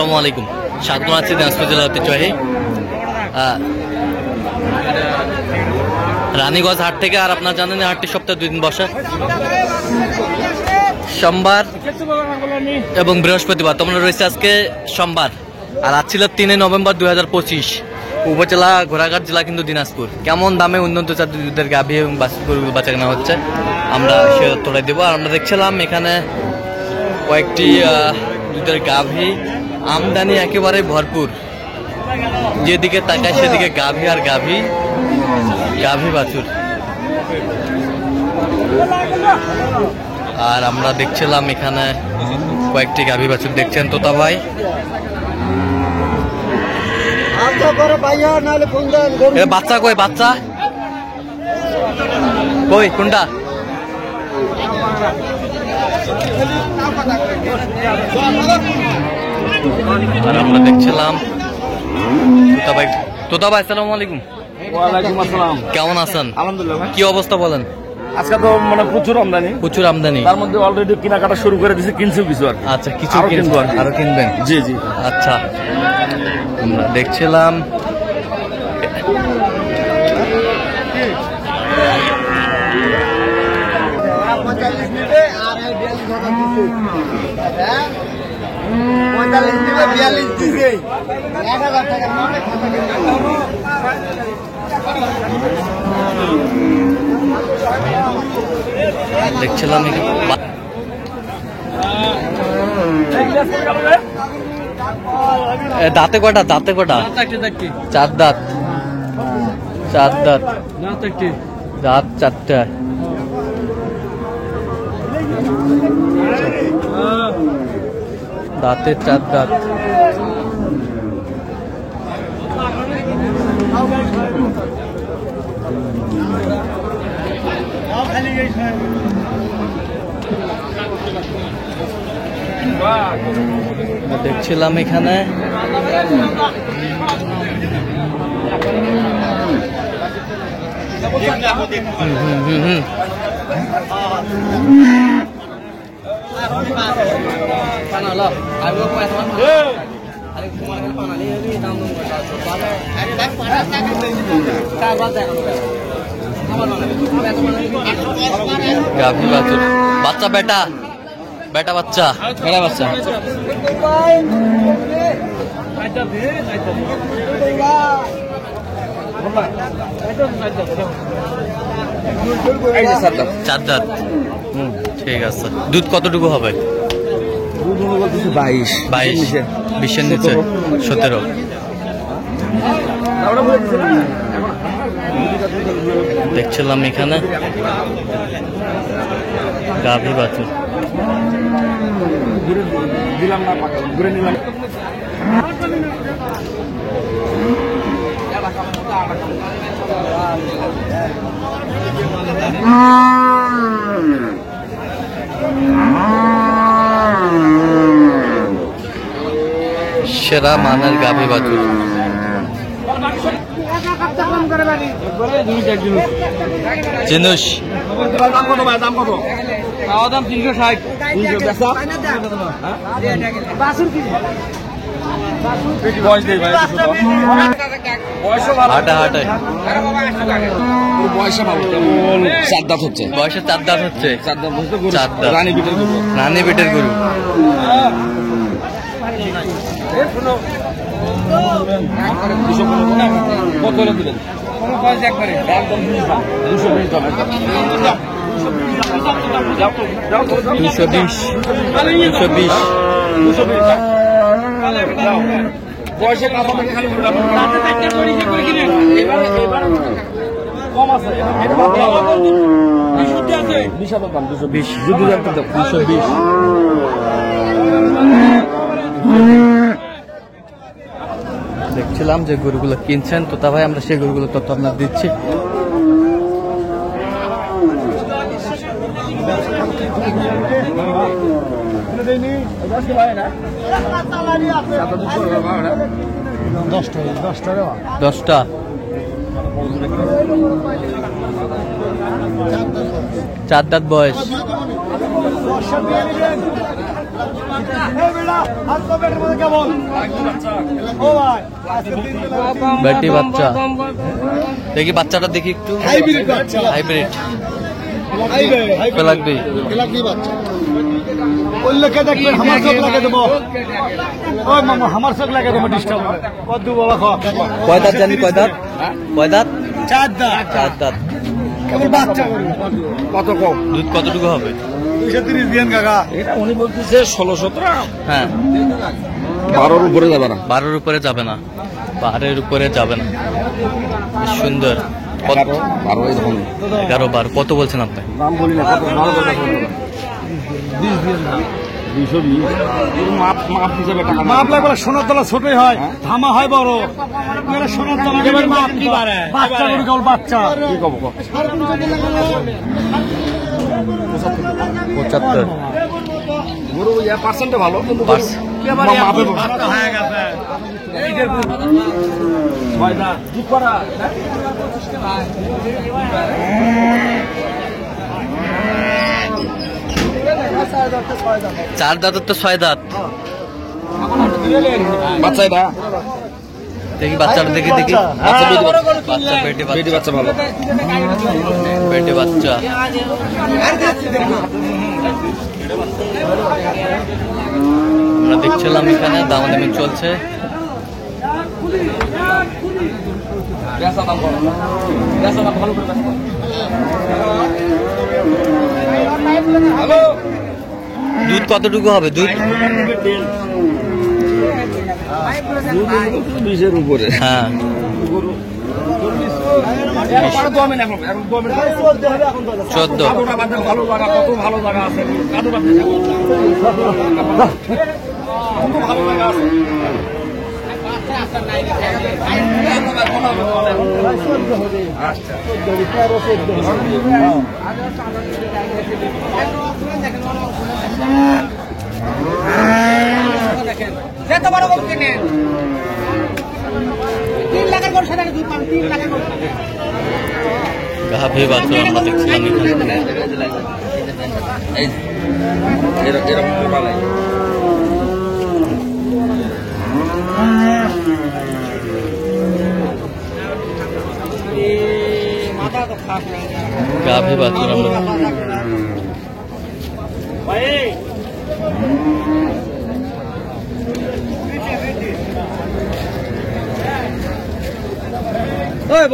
আসসালামু আলাইকুম। স্বাগত আছি দিনাজপুর জেলার ঐতিহ্যবাহী রানীগঞ্জ হাট থেকে। আর আপনারা জানেন হাটটি সপ্তাহে 2 দিন বসে, সোমবার এবং বৃহস্পতিবার। তোমরা রয়েছে আজকে সোমবার, আর আজ ছিল 3 নভেম্বর 2025। উপজেলা ঘোড়াঘাট জেলা কিন্তু দিনাজপুর। কেমন দামে উন্নত জাতের দুধের গাভী এবং গরুগুলো বাচ্চা কেনা হচ্ছে আমরা সে তোলাই দেবো। আর আমরা দেখছিলাম এখানে কয়েকটি দুধের গাভী, আমদানি একেবারে ভরপুর। যেদিকে তাকায় সেদিকে গাভী আর গাভী, গাভী বাছুর। আর আমরা দেখছিলাম এখানে কয়েকটি গাভী বাছুর। দেখছেন তোতা ভাই, বাচ্চা কই? বাচ্চা কই? কোনটা? আর আমরা দেখছিলাম তোতা ভাই। তোতা ভাই আসসালামু আলাইকুম। ওয়ালাইকুম আসসালাম। কেমন আছেন? আলহামদুলিল্লাহ। কি অবস্থা বলেন? আজকে তো মানে প্রচুর আমদানি, প্রচুর আমদানি। তার মধ্যে অলরেডি কেনাকাটা শুরু করে দিয়েছি, কিনছি কিছু। আর আচ্ছা, কিছু আরো কিনবো আর কি। আরো কিনবেন? জি জি। আচ্ছা, আমরা দেখছিলাম দেখছিলাম দাঁতে কটা? দাঁতে কটা? 4 দাঁত। 4 দাঁত। দাঁত 4টা। দাঁতে 4 দাঁত। দেখছিলাম এখানে গাভী বাছুর। বাচ্চা বেটা? বেটা বাচ্চা? বেটা বাচ্চা। চার দাঁত। ঠিক আছে। দুধ কতটুকু হবে? 22 20-এর নিচে। 17। দেখছিলাম এখানে গাভী বাছুর। সেরা মানের গাভী বাছুর। জিনুস দাম কত ভাই? দাম কত? দাম 360। বয়স দেই ভাই, বয়সও ভালো। হাটে হাটে বয়সে ভালো। 4 দাঁত হচ্ছে। বয়সে 4 দাঁত হচ্ছে। 4 দাঁত হচ্ছে। 4 দাঁত। রানী বিটের গরু। রানী বিটের গরু। কত হলে দিলেন? 220। বয়সে কাঁচা থেকে খালি কম আছে। 220। 220। দেখছিলাম যে গরুগুলো কিনছেন তোতা ভাই, আমরা সেই গরুগুলো তথ্য আপনার দিচ্ছি। দশটা। 4 দাঁত বয়স। বেটি বাচ্চা দেখি, বাচ্চাটা দেখি একটু। হাইব্রিড লাগবে। কয় দাঁত জানি? কয় দাঁত? চার দাঁত। কত কম? দুধ কতটুকু হবে? 230 দিন কাকা। এটা উনি বলতেছে 16-17। হ্যাঁ, 12-র উপরে যাবে না। 12-র উপরে যাবে না। 12-এর উপরে যাবে না। বেশ সুন্দর। 11-12 কত বলছেন আপনি? দাম বলি না, কত ভালো কথা বলুন। 20 দিন না, 220। মাপ হিসাবে টাকা মাপ লাগবে। সোনার তলা ছোটই হয়, ধামা হয় বড়। সোনার তলা এবার মাপ কি বাড়ে? বাচ্চা গরু কেবল বাচ্চা। কি কব? 75। গরু পার্সেন্টে ভালো, কিন্তু মাপে হয়ে গেছে। চার দাঁতের তো 6 দাঁত। বাচ্চা এটা দেখি বাচ্চাটা, দেখি। বাচ্চা বেটি বাচ্চা ভালো। বেটি বাচ্চা। আমরা দেখছিলাম এখানে দামাদামি চলছে। দুধ কতটুকু হবে? দুধ 20-এর উপরে। হ্যাঁ, 14। ভালো জায়গা, কত ভালো জায়গা আছে। ভালো জায়গা আছে। গাভী বাছুর আমরা দেখছিলাম এখানে। গাভী বাছুর আমরা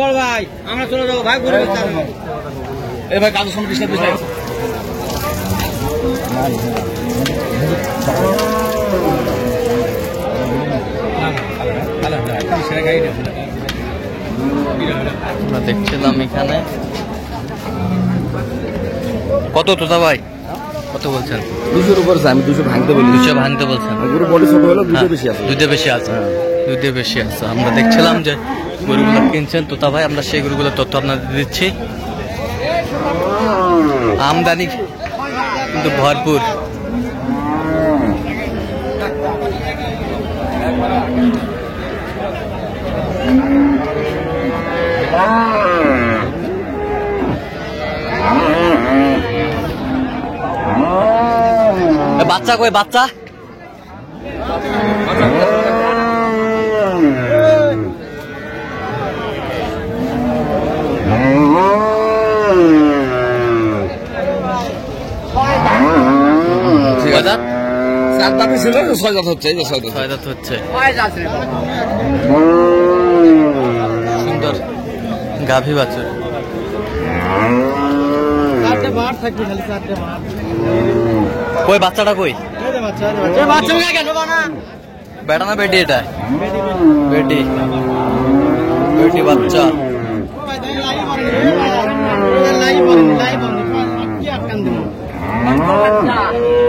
বড় ভাই, আমরা চলে যাবো ভাই। এ ভাই কাজের সময় ডিস্টার্ব দিচ্ছে। আমরা দেখছিলাম এখানে। কত তোতা ভাই, কত বলছেন? 200-র উপরে আমি 200 ভাঙতে বলি। 200 ভাঙতে বলছেন। গরু বডি ছোট হলো, দুধে বেশি আছে। দুধে বেশি আছে। আমরা দেখছিলাম যে গরুগুলো কিনছেন তোতা ভাই, আমরা সেই গরুগুলোর তথ্য আপনাদের দিচ্ছি। আমদানি কিন্তু ভরপুর। বাচ্চা কই? বাচ্চা চার দাঁতে ছিল, 6 দাঁত হচ্ছে। 6 দাঁত হচ্ছে। সুন্দর গাভী বাছুর। কই বাচ্চাটা কই? বেটা না বেটি? এটা বেটি বাচ্চা।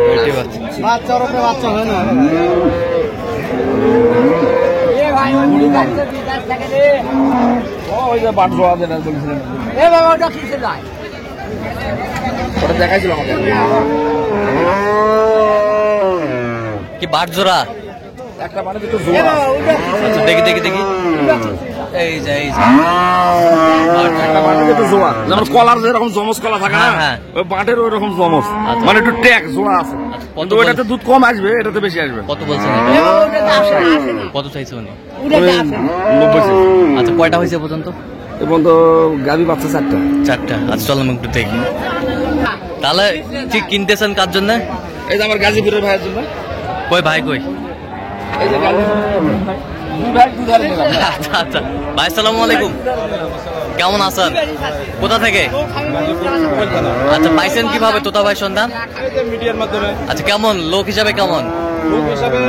বেটি বাচ্চা হয় না। ওই যে বাট জোয়া দেন বলছিলেন। ওটা দেখাইছিল আমাকে। কি বাট জোড়া? একটা মানে দুটো জোড়া। দেখি এই যে একটা বাটের একটু জোড়া, যেমন কলার যেরকম জমজ কলা থাকে না, হ্যাঁ। ওই বাটের ওই রকম জমজ, আচ্ছা। মানে একটু ট্যাগ জোড়া আছে। কত কিন্তু ওইটাতে দুধ কম আসবে, এটাতে বেশি আসবে। কত বলছেন কত চাইছে উনি? 90 ছিল। আচ্ছা কয়টা হয়েছে পর্যন্ত? এবং তো গাভী বাচ্চা 4টা। 4টা। আচ্ছা চলো আমি একটু দেখি। তাহলে ঠিক কিনতেছেন কার জন্য? এই যে আমার গাজীপুরের ভাইয়ের জন্য। কই ভাই কই? এই যে গাজীপুরের ভাই, দুই ভাই দুধারে নিলাম। আচ্ছা আচ্ছা ভাই আসসালামু আলাইকুম, কেমন আছেন? কোথা থেকে? আচ্ছা পাইছেন কিভাবে তোতা ভাই সন্ধান? মিডিয়ার মাধ্যমে। আচ্ছা কেমন লোক হিসাবে কেমন? লোক হিসাবে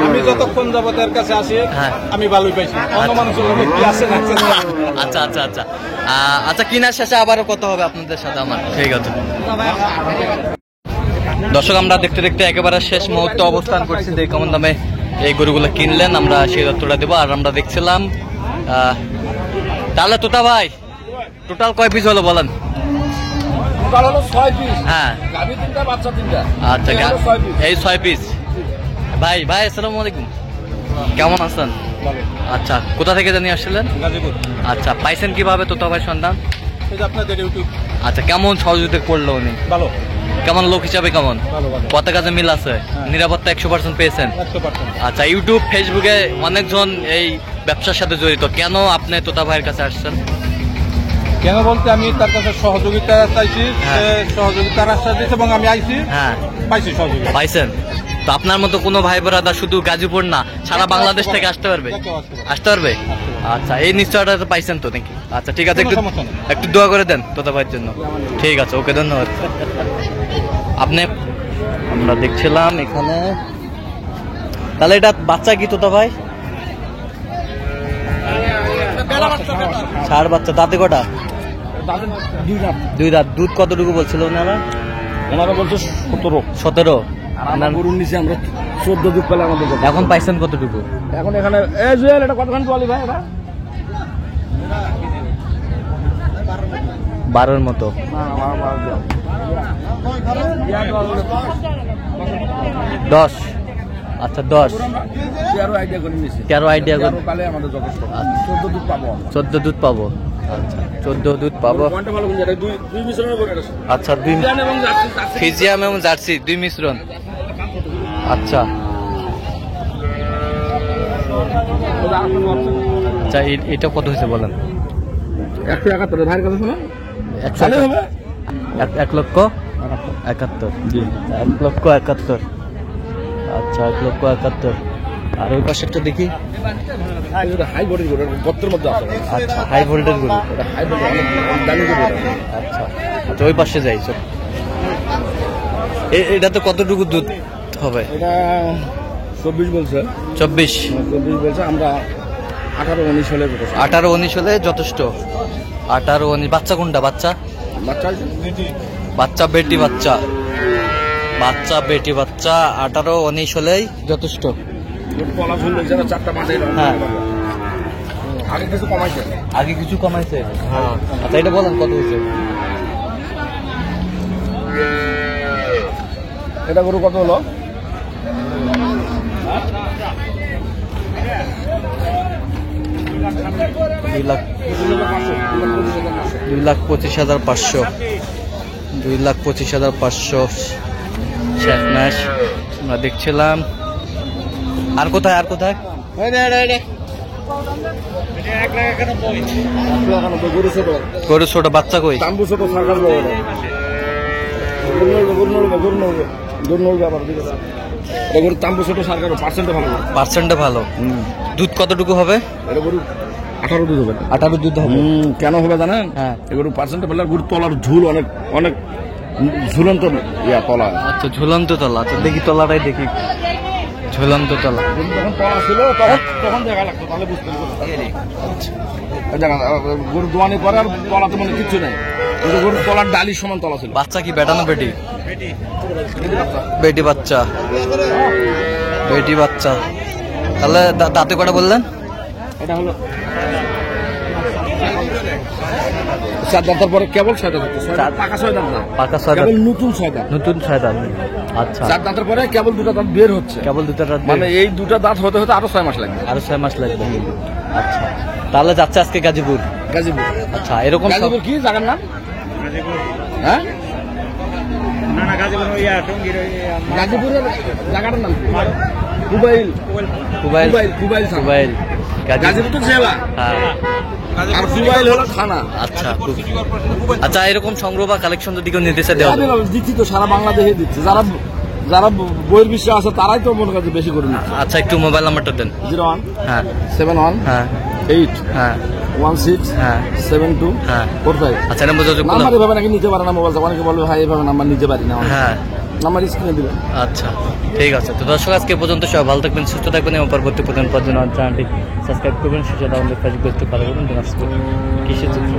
আমি যতক্ষণ যাবত এর কাছে আসি, হ্যাঁ। আমি ভালোই পাইছি। অন্য মানুষের লোকে কি আছে না আছে না। আচ্ছা আচ্ছা আচ্ছা আচ্ছা কিনার শেষে আবারও কথা হবে আপনাদের সাথে আমার, ঠিক আছে। দর্শক আমরা দেখতে দেখতে একেবারে শেষ মুহূর্তে অবস্থান করছি, যে কেমন দামে এই গরুগুলো কিনলেন আমরা সেই তথ্যটা দেবো। আর আমরা দেখছিলাম তাহলে তোতা ভাই টোটাল কয় পিস হলো বলেন? টোটাল হলো 6 পিস। হ্যাঁ গাভী 3টা, বাচ্চা 3টা। আচ্ছা এই হলো 6 পিস। এই 6 পিস। ভাই ভাই আসসালামু আলাইকুম, কেমন আছেন? আচ্ছা কোথা থেকে জানিয়ে আসছিলেন? গাজীপুর। আচ্ছা পাইছেন কিভাবে তোতা ভাই সন্ধান? এই যে আপনাদের ইউটিউব। আচ্ছা কেমন সহযোগিতা করলো উনি? ভালো কেমন লোক হিসাবে কেমন? ভালো ভালো। কত কাজে মিল আছে? নিরাপত্তা 100% পেয়েছেন? 100%। আচ্ছা ইউটিউব ফেসবুকে অনেকজন এই ব্যবসার সাথে জড়িত, কেন আপনি তোতা ভাইয়ের কাছে আসছেন? কেন বলতে আমি তার কাছে সহযোগিতা চাইছি, হ্যাঁ। সে সহযোগিতার আশ্বাস দিয়েছে এবং আমি আইছি, হ্যাঁ পাইছি সহযোগিতা। পাইছেন? তো আপনার মতো কোনো ভাই বোরাদা শুধু গাজীপুর না সারা বাংলাদেশ থেকে আসতে পারবে? আসতে পারবে। আচ্ছা এই নিশ্চয়তা তো পাইছেন তো নাকি? আচ্ছা ঠিক আছে, একটু কোনো সমস্যা নেই। একটু দোয়া করে দেন তোতা ভাইয়ের জন্য। ঠিক আছে ওকে ধন্যবাদ। আপনি আমরা দেখছিলাম এখানে, তাহলে এটা বাচ্চা কি তোতা ভাই? ষাঁড় বাচ্চা, দাঁতে কটা? দুই দাঁত। দুধ কতটুকু বলছিল ওনারা? ওনারা বলছে 17। 17। আমার গরুর নিচে আমরা 14 দুধ পেলে আমাদের কথা। এখন পাইছেন কতটুকু? এখন এখানে এই জুয়েল, এটা কতখানি বলি ভাই? এটা 12-র মতো। 10। আচ্ছা 10। 13 আইডিয়া করে নিছি। 13 আইডিয়া করে 13 পালে আমাদের যথেষ্ট। 14 দুধ পাবো আমরা। 14 দুধ পাবো। আচ্ছা 14 দুধ পাবো। পয়েন্টটা ভালো কিন্তু এটা দুই মিশ্রণের করে এটা। আচ্ছা 2 ফ্রিজিয়ান এবং জার্সি। ফিজিয়াম এবং জার্সি 2 মিশ্রণ। আচ্ছা আচ্ছা এটা কত হয়েছে বলেন? 171 ভাইয়ের কথা শোনো। 1 হবে 1 লক্ষ 71। জি। 1 লক্ষ 71। আচ্ছা 1 লক্ষ 71। আর ওই পাশেরটা দেখি। এটা হাই বডির গরু, গর্তের মধ্যে আছে। আচ্ছা হাই ভোল্টেজ গরু। এটা হাই বডি, অনেক দামি গরু এটা। আচ্ছা আচ্ছা ওই পাশে যাই চল। এটা তো কতটুকু দুধ হবে? এটা 24 বলছে। 24 বলছে, আমরা 18-19 হলে বলছে। 18-19 হলে যথেষ্ট। 18-19। বাচ্চা কোনটা? বাচ্চা বাচ্চা আছে? বাচ্চা বেটি বাচ্চা, বাচ্চা বেটি বাচ্চা 18-19 হলেই যথেষ্ট। কলা ঝুল দিয়েছে না 4টা মাঠে। হ্যাঁ আগে কিছু কমাইছে। আগে কিছু কমাইছে। হ্যাঁ আচ্ছা এটা বলেন কত হয়েছে? এটা গরু কত হলো? 2,25,500। 2,25,500 শেষ ম্যাচ আমরা দেখছিলাম। আর কোথায়? আর কোথায়? গরু ছোট, গরু ছোট, বাচ্চা কই? তাম্বু ছোট, সরকার বড়। গরু তাম্বু ছোট, সরকার পার্সেন্টে ভালো। পার্সেন্টে ভালো। দুধ কতটুকু হবে? এটা গরু 18 দুধ হবে। 18 দুধ হবে। কেন হবে জানেন? হ্যাঁ এগুলো পার্সেন্টে ভালো। গরু তলার ঝুল অনেক অনেক ঝুলন্ত তলা। আচ্ছা ঝুলন্ত তলা। তো দেখি তলাটাই দেখি। ঝুলন্ত তলা। যখন তলা ছিল তখন দেখা লাগতো, তাহলে বুঝতে গরু দোয়ানি করে আর তলা তো মানে কিচ্ছু নেই। গরুর তলার ডালির সমান তলা ছিল। বাচ্চা কি বেটা না বেটি? বেটি বাচ্চা। বেটি বাচ্চা। তাহলে দাঁতে কটা বললেন? এটা হলো 7 দাঁতের পরে কেবল 6 দাঁত। পাকা 6 দাঁত না, পাকা 6 দাঁত। কেবল নতুন 6 দাঁত। নতুন 6 দাঁত। আচ্ছা 7 দাঁতের পরে কেবল 2টা দাঁত বের হচ্ছে। কেবল 2টা দাঁত মানে এই 2টা দাঁত হতে হতে আরো 6 মাস লাগবে। আরো 6 মাস লাগবে। আচ্ছা তাহলে যাচ্ছে আজকে গাজীপুর। গাজীপুর। আচ্ছা, এরকম গাজীপুর কি জায়গার নাম? হ্যাঁ, গাজীপুরের জায়গাটার নাম কি? কুবাইল। কুবাইল। কুবাইল থানা। কুবাইল। গাজীপুর তো জেলা, হ্যাঁ। আর কুবাইল হলো থানা। আচ্ছা, আচ্ছা, এরকম সংগ্রহ বা কালেকশন যদি কেউ নিতে চায় দেওয়া যাবে? দিচ্ছি তো, সারা বাংলাদেশে দিচ্ছে। যারা যারা বইয়ের বিষয় আছে তারাই তো মনে করছে বেশি করে নিচ্ছে। আচ্ছা, একটু মোবাইল নাম্বারটা দেন। 01 হ্যাঁ 71 হ্যাঁ 8 হ্যাঁ 16 হ্যাঁ 72 হ্যাঁ। 45। আচ্ছা, নাম্বার যোগাযোগ করলাম। নাম্বার এভাবে নাকি নিতে পারে না মোবাইল, অনেকে বলবে ভাই এভাবে নাম্বার নিতে পারি না। হ্যাঁ, নাম্বার স্ক্রিনে দিবেন। আচ্ছা, ঠিক আছে। তো দর্শক, আজকে পর্যন্ত সবাই ভালো থাকবেন, সুস্থ থাকবেন এবং পরবর্তী প্রধান পর্যন্ত চ্যানেলটি সাবস্ক্রাইব করবেন, সুযোগ আমাদের ফেসবুক করতে পারবেন। কৃষি চিত্র।